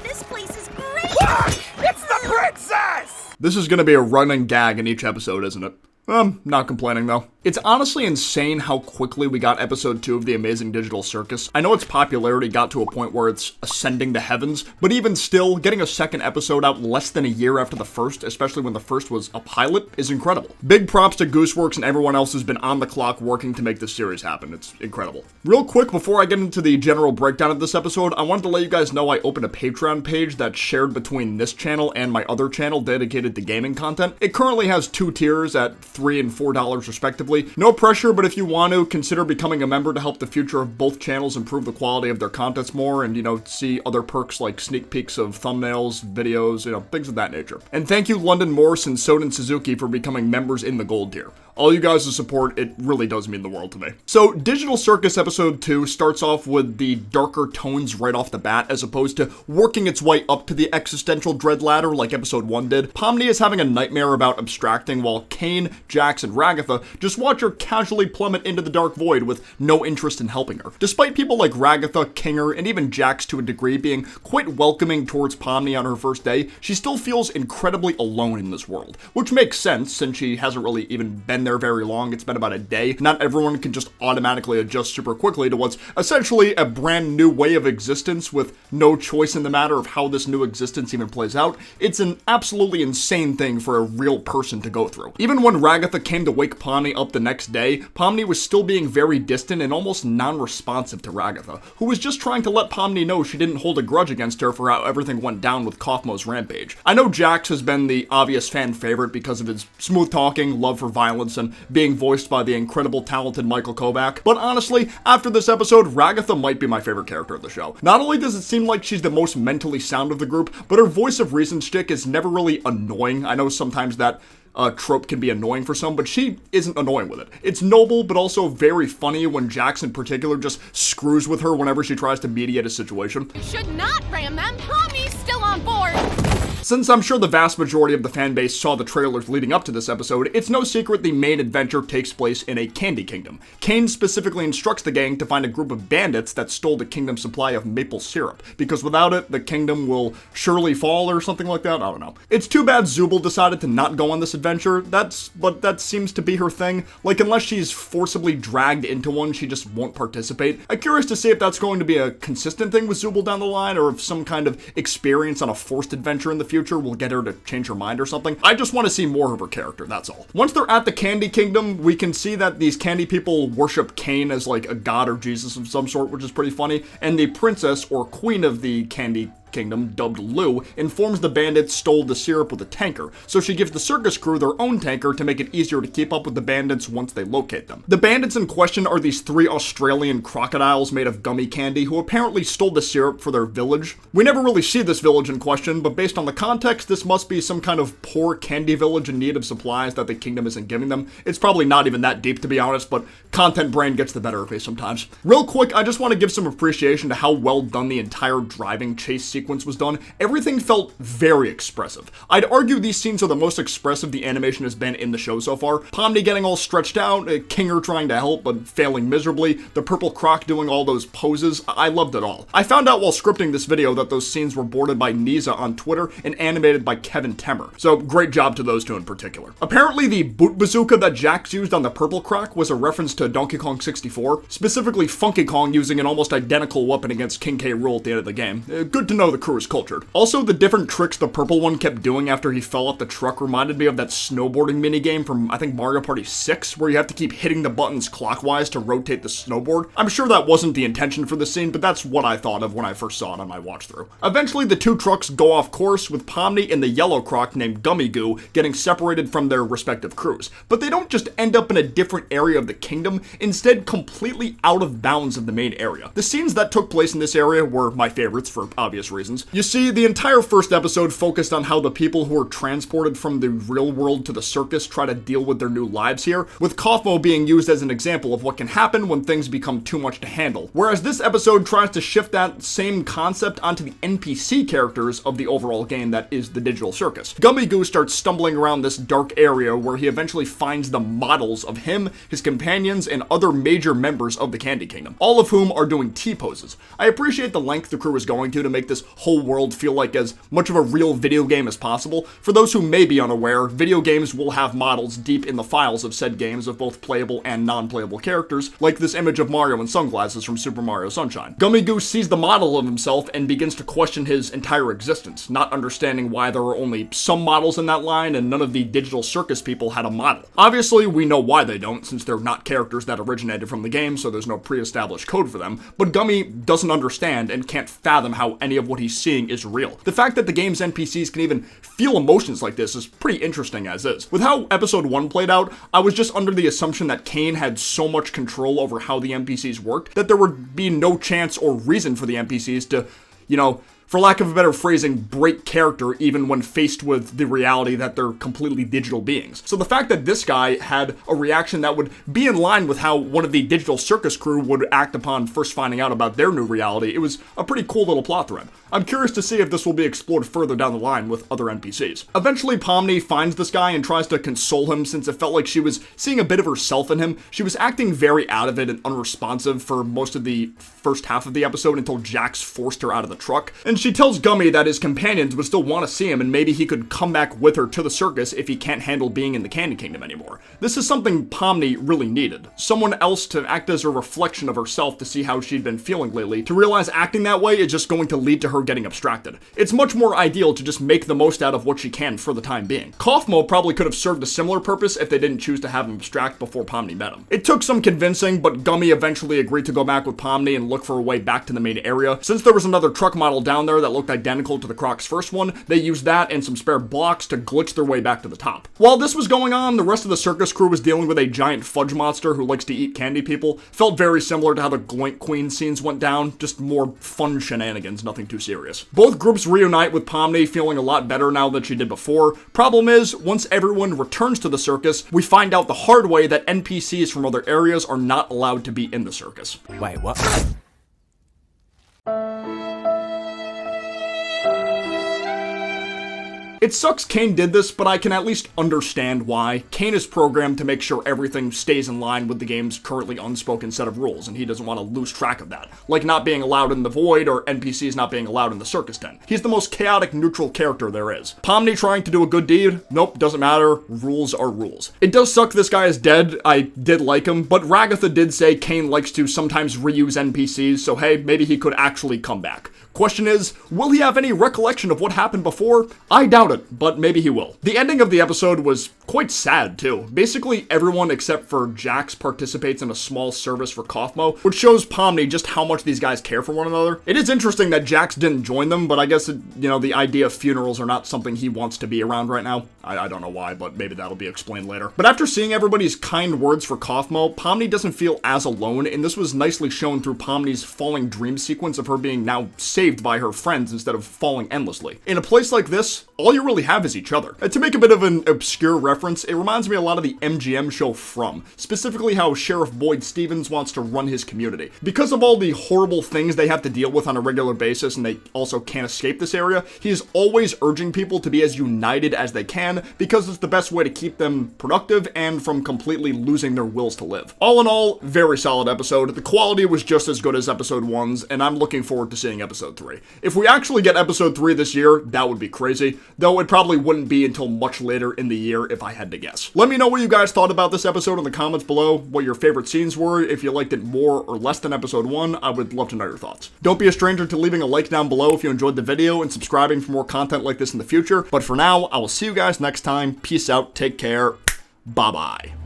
this place is great! Look! It's the princess! This is gonna be a running gag in each episode, isn't it? Not complaining though. It's honestly insane how quickly we got episode 2 of The Amazing Digital Circus. I know its popularity got to a point where it's ascending the heavens, but even still, getting a second episode out less than a year after the first, especially when the first was a pilot, is incredible. Big props to Gooseworks and everyone else who's been on the clock working to make this series happen. It's incredible. Real quick, before I get into the general breakdown of this episode, I wanted to let you guys know I opened a Patreon page that's shared between this channel and my other channel dedicated to gaming content. It currently has 2 tiers at $3 and $4 respectively. No pressure, but if you want to, consider becoming a member to help the future of both channels improve the quality of their contents more and, see other perks like sneak peeks of thumbnails, videos, things of that nature. And thank you London Morse and Soden Suzuki for becoming members in the gold tier. All you guys' support, it really does mean the world to me. So, Digital Circus Episode 2 starts off with the darker tones right off the bat, as opposed to working its way up to the existential dread ladder like Episode 1 did. Pomni is having a nightmare about abstracting, while Kane, Jax, and Ragatha just watch her casually plummet into the dark void with no interest in helping her. Despite people like Ragatha, Kinger, and even Jax to a degree being quite welcoming towards Pomni on her first day, she still feels incredibly alone in this world, which makes sense since she hasn't really even been there very long. It's been about a day. Not everyone can just automatically adjust super quickly to what's essentially a brand new way of existence with no choice in the matter of how this new existence even plays out. It's an absolutely insane thing for a real person to go through. Even when Ragatha came to wake Pomni up the next day, Pomni was still being very distant and almost non-responsive to Ragatha, who was just trying to let Pomni know she didn't hold a grudge against her for how everything went down with Kaufmo's rampage. I know Jax has been the obvious fan favorite because of his smooth talking, love for violence, and being voiced by the incredible talented Michael Kovac, but honestly, after this episode, Ragatha might be my favorite character of the show. Not only does it seem like she's the most mentally sound of the group, but her voice of reason shtick is never really annoying. I know sometimes that trope can be annoying for some, but she isn't annoying with it. It's noble, but also very funny when Jax in particular just screws with her whenever she tries to mediate a situation. You should not ram them. Pomni's still on board. Since I'm sure the vast majority of the fanbase saw the trailers leading up to this episode, it's no secret the main adventure takes place in a candy kingdom. Kane specifically instructs the gang to find a group of bandits that stole the kingdom's supply of maple syrup, because without it, the kingdom will surely fall or something like that. I don't know. It's too bad Zooble decided to not go on this adventure. But that seems to be her thing. Like, unless she's forcibly dragged into one, she just won't participate. I'm curious to see if that's going to be a consistent thing with Zooble down the line, or if some kind of experience on a forced adventure in the future will get her to change her mind or something. I just want to see more of her character, that's all. Once they're at the Candy Kingdom, we can see that these candy people worship Kane as like a god or Jesus of some sort, which is pretty funny, and the princess or queen of the Candy Kingdom, dubbed Lou, informs the bandits stole the syrup with a tanker, so she gives the circus crew their own tanker to make it easier to keep up with the bandits once they locate them. The bandits in question are these 3 Australian crocodiles made of gummy candy who apparently stole the syrup for their village. We never really see this village in question, but based on the context, this must be some kind of poor candy village in need of supplies that the kingdom isn't giving them. It's probably not even that deep, to be honest, but content brain gets the better of me sometimes. Real quick, I just want to give some appreciation to how well done the entire driving chase sequence was done. Everything felt very expressive. I'd argue these scenes are the most expressive the animation has been in the show so far. Pomni getting all stretched out, Kinger trying to help but failing miserably, the purple croc doing all those poses. I loved it all. I found out while scripting this video that those scenes were boarded by Niza on Twitter and animated by Kevin Temmer. So great job to those two in particular. Apparently the boot bazooka that Jax used on the purple croc was a reference to Donkey Kong 64, specifically Funky Kong using an almost identical weapon against King K. Rool at the end of the game. Good to know the crew is cultured. Also, the different tricks the purple one kept doing after he fell off the truck reminded me of that snowboarding minigame from, I think, Mario Party 6, where you have to keep hitting the buttons clockwise to rotate the snowboard. I'm sure that wasn't the intention for the scene, but that's what I thought of when I first saw it on my watch through. Eventually, the 2 trucks go off course, with Pomni and the yellow croc named Gummy Goo getting separated from their respective crews. But they don't just end up in a different area of the kingdom, instead completely out of bounds of the main area. The scenes that took place in this area were my favorites for obvious reasons. You see, the entire first episode focused on how the people who were transported from the real world to the circus try to deal with their new lives here, with Kaufmo being used as an example of what can happen when things become too much to handle. Whereas this episode tries to shift that same concept onto the NPC characters of the overall game that is the Digital Circus. Gummy Goo starts stumbling around this dark area where he eventually finds the models of him, his companions, and other major members of the Candy Kingdom, all of whom are doing T-poses. I appreciate the length the crew is going to make this whole world feel like as much of a real video game as possible. For those who may be unaware, video games will have models deep in the files of said games of both playable and non-playable characters, like this image of Mario in sunglasses from Super Mario Sunshine. Gummy Goose sees the model of himself and begins to question his entire existence, not understanding why there were only some models in that line and none of the Digital Circus people had a model. Obviously, we know why they don't, since they're not characters that originated from the game, so there's no pre-established code for them, but Gummy doesn't understand and can't fathom how any of what he's seeing is real. The fact that the game's NPCs can even feel emotions like this is pretty interesting as is. With how episode 1 played out, I was just under the assumption that Cain had so much control over how the NPCs worked that there would be no chance or reason for the NPCs to, for lack of a better phrasing, break character even when faced with the reality that they're completely digital beings. So the fact that this guy had a reaction that would be in line with how one of the Digital Circus crew would act upon first finding out about their new reality, it was a pretty cool little plot thread. I'm curious to see if this will be explored further down the line with other NPCs. Eventually, Pomni finds this guy and tries to console him since it felt like she was seeing a bit of herself in him. She was acting very out of it and unresponsive for most of the first half of the episode until Jax forced her out of the truck. And she tells Gummy that his companions would still want to see him and maybe he could come back with her to the circus if he can't handle being in the Candy Kingdom anymore. This is something Pomni really needed. Someone else to act as a reflection of herself to see how she'd been feeling lately, to realize acting that way is just going to lead to her getting abstracted. It's much more ideal to just make the most out of what she can for the time being. Kaufmo probably could have served a similar purpose if they didn't choose to have him abstract before Pomni met him. It took some convincing, but Gummy eventually agreed to go back with Pomni and look for a way back to the main area. Since there was another truck model down there that looked identical to the Croc's first one, they used that and some spare blocks to glitch their way back to the top. While this was going on, the rest of the circus crew was dealing with a giant fudge monster who likes to eat candy people. Felt very similar to how the Gloink Queen scenes went down, just more fun shenanigans, nothing too serious. Both groups reunite with Pomni feeling a lot better now than she did before. Problem is, once everyone returns to the circus, we find out the hard way that NPCs from other areas are not allowed to be in the circus. Wait, what? It sucks Cain did this, but I can at least understand why. Cain is programmed to make sure everything stays in line with the game's currently unspoken set of rules, and he doesn't want to lose track of that. Like not being allowed in the void, or NPCs not being allowed in the circus den. He's the most chaotic, neutral character there is. Pomni trying to do a good deed? Nope, doesn't matter. Rules are rules. It does suck this guy is dead. I did like him, but Ragatha did say Cain likes to sometimes reuse NPCs, so hey, maybe he could actually come back. Question is, will he have any recollection of what happened before? I doubt it, but maybe he will. The ending of the episode was quite sad, too. Basically, everyone except for Jax participates in a small service for Kaufmo, which shows Pomni just how much these guys care for one another. It is interesting that Jax didn't join them, but I guess, the idea of funerals are not something he wants to be around right now. I don't know why, but maybe that'll be explained later. But after seeing everybody's kind words for Kaufmo, Pomni doesn't feel as alone, and this was nicely shown through Pomni's falling dream sequence of her being now saved by her friends instead of falling endlessly. In a place like this, all you really have is each other. And to make a bit of an obscure reference, it reminds me a lot of the MGM show From, specifically how Sheriff Boyd Stevens wants to run his community. Because of all the horrible things they have to deal with on a regular basis, and they also can't escape this area, he is always urging people to be as united as they can, because it's the best way to keep them productive and from completely losing their wills to live. All in all, very solid episode. The quality was just as good as episode 1's, and I'm looking forward to seeing episode 3. If we actually get episode 3 this year, that would be crazy, though it probably wouldn't be until much later in the year if I had to guess. Let me know what you guys thought about this episode in the comments below, what your favorite scenes were, if you liked it more or less than episode 1, I would love to know your thoughts. Don't be a stranger to leaving a like down below if you enjoyed the video and subscribing for more content like this in the future, but for now, I will see you guys next time. Peace out, take care, bye-bye.